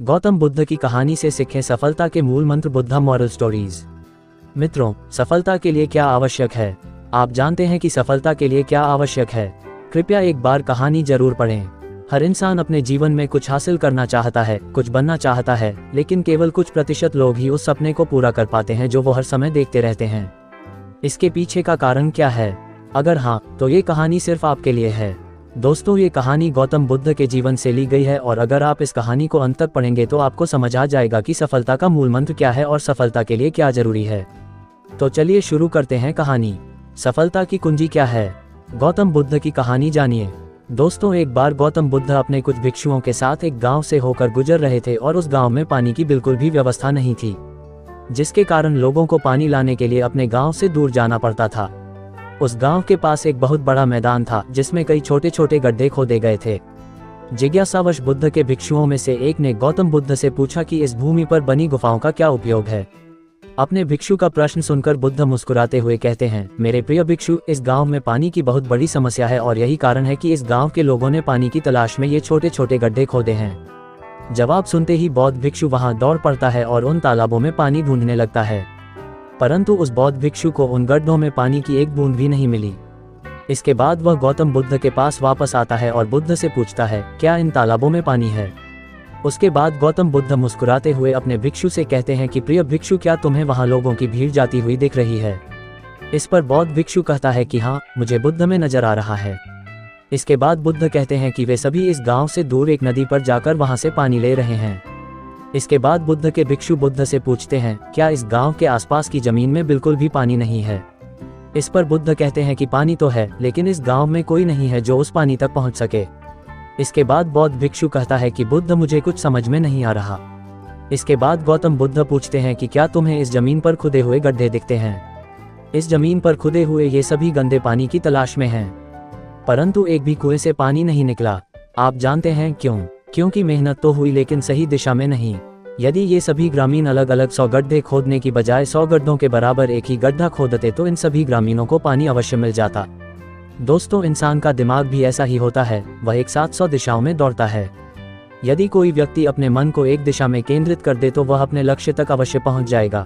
गौतम बुद्ध की कहानी से सीखें सफलता के मूल मंत्र। Buddha moral stories. मित्रों, सफलता के लिए क्या आवश्यक है? आप जानते हैं कि सफलता के लिए क्या आवश्यक है? कृपया एक बार कहानी जरूर पढ़ें। हर इंसान अपने जीवन में कुछ हासिल करना चाहता है, कुछ बनना चाहता है, लेकिन केवल कुछ प्रतिशत लोग ही उस सपने को पूरा कर पाते हैं जो वो हर समय देखते रहते हैं। इसके पीछे का कारण क्या है? अगर हाँ, तो ये कहानी सिर्फ आपके लिए है। दोस्तों, ये कहानी गौतम बुद्ध के जीवन से ली गई है और अगर आप इस कहानी को अंत तक पढ़ेंगे तो आपको समझ आ जाएगा कि सफलता का मूल मंत्र क्या है और सफलता के लिए क्या जरूरी है। तो चलिए शुरू करते हैं कहानी। सफलता की कुंजी क्या है? गौतम बुद्ध की कहानी जानिए। दोस्तों, एक बार गौतम बुद्ध अपने कुछ भिक्षुओं के साथ एक गांव से होकर गुजर रहे थे और उस गांव में पानी की बिल्कुल भी व्यवस्था नहीं थी, जिसके कारण लोगों को पानी लाने के लिए अपने गांव से दूर जाना पड़ता था। उस गांव के पास एक बहुत बड़ा मैदान था जिसमें कई छोटे छोटे गड्ढे खोदे गए थे। जिज्ञासावश बुद्ध के भिक्षुओं में से एक ने गौतम बुद्ध से पूछा कि इस भूमि पर बनी गुफाओं का क्या उपयोग है। अपने भिक्षु का प्रश्न सुनकर बुद्ध मुस्कुराते हुए कहते हैं, मेरे प्रिय भिक्षु, इस गांव में पानी की बहुत बड़ी समस्या है और यही कारण है कि इस गांव के लोगों ने पानी की तलाश में ये छोटे छोटे गड्ढे खोदे हैं। जवाब सुनते ही बौद्ध भिक्षु वहां दौड़ पड़ता है और उन तालाबों में पानी ढूंढने लगता है, परंतु उस बौद्ध भिक्षु को उन गड्ढों में पानी की एक बूंद भी नहीं मिली। इसके बाद वह गौतम बुद्ध के पास वापस आता है और बुद्ध से पूछता है, क्या इन तालाबों में पानी है? उसके बाद गौतम बुद्ध मुस्कुराते हुए अपने भिक्षु से कहते हैं कि प्रिय भिक्षु, क्या तुम्हें वहां लोगों की भीड़ जाती हुई दिख रही है? इस पर बौद्ध भिक्षु कहता है कि हाँ, मुझे बुद्ध में नजर आ रहा है। इसके बाद बुद्ध कहते हैं कि वे सभी इस गांव से दूर एक नदी पर जाकर वहां से पानी ले रहे हैं। इसके बाद बुद्ध के भिक्षु बुद्ध से पूछते हैं, क्या इस गांव के आसपास की जमीन में बिल्कुल भी पानी नहीं है? इस पर बुद्ध कहते हैं कि पानी तो है, लेकिन इस गांव में कोई नहीं है जो उस पानी तक पहुंच सके। इसके बाद बौद्ध भिक्षु कहता है कि बुद्ध, मुझे कुछ समझ में नहीं आ रहा। इसके बाद गौतम बुद्ध पूछते हैं कि क्या तुम्हें इस जमीन पर खुदे हुए गड्ढे दिखते हैं? इस जमीन पर खुदे हुए ये सभी गंदे पानी की तलाश में हैं, परंतु एक भी कुएं से पानी नहीं निकला। आप जानते हैं क्यों? क्योंकि मेहनत तो हुई लेकिन सही दिशा में नहीं। यदि ये सभी ग्रामीण अलग अलग 100 गड्ढे खोदने की बजाय 100 गड्ढों के बराबर एक ही गड्ढा खोदते तो इन सभी ग्रामीणों को पानी अवश्य मिल जाता। दोस्तों, इंसान का दिमाग भी ऐसा ही होता है, वह एक साथ 100 दिशाओं में दौड़ता है। यदि कोई व्यक्ति अपने मन को एक दिशा में केंद्रित कर दे तो वह अपने लक्ष्य तक अवश्य पहुंच जाएगा,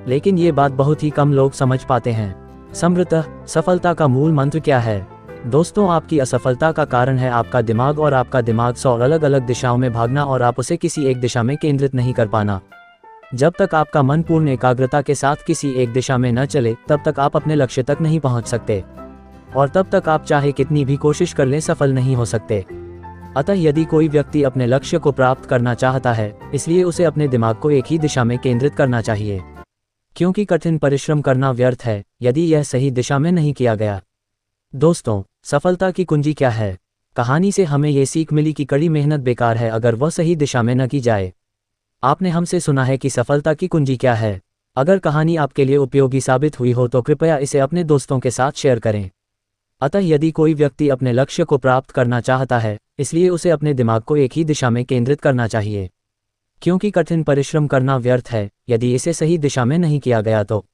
लेकिन ये बात बहुत ही कम लोग समझ पाते हैं। समृद्धि सफलता का मूल मंत्र क्या है? दोस्तों, आपकी असफलता का कारण है आपका दिमाग और आपका दिमाग 100 अलग अलग दिशाओं में भागना और आप उसे किसी एक दिशा में केंद्रित नहीं कर पाना। जब तक आपका मन पूर्ण एकाग्रता के साथ किसी एक दिशा में न चले तब तक आप अपने लक्ष्य तक नहीं पहुंच सकते, और तब तक आप चाहे कितनी भी कोशिश कर लें सफल नहीं हो सकते। अतः यदि कोई व्यक्ति अपने लक्ष्य को प्राप्त करना चाहता है, इसलिए उसे अपने दिमाग को एक ही दिशा में केंद्रित करना चाहिए, क्योंकि कठिन परिश्रम करना व्यर्थ है यदि यह सही दिशा में नहीं किया गया। दोस्तों, सफलता की कुंजी क्या है? कहानी से हमें ये सीख मिली कि कड़ी मेहनत बेकार है अगर वह सही दिशा में न की जाए। आपने हमसे सुना है कि सफलता की कुंजी क्या है। अगर कहानी आपके लिए उपयोगी साबित हुई हो तो कृपया इसे अपने दोस्तों के साथ शेयर करें। अतः यदि कोई व्यक्ति अपने लक्ष्य को प्राप्त करना चाहता है, इसलिए उसे अपने दिमाग को एक ही दिशा में केंद्रित करना चाहिए, क्योंकि कठिन परिश्रम करना व्यर्थ है यदि इसे सही दिशा में नहीं किया गया तो।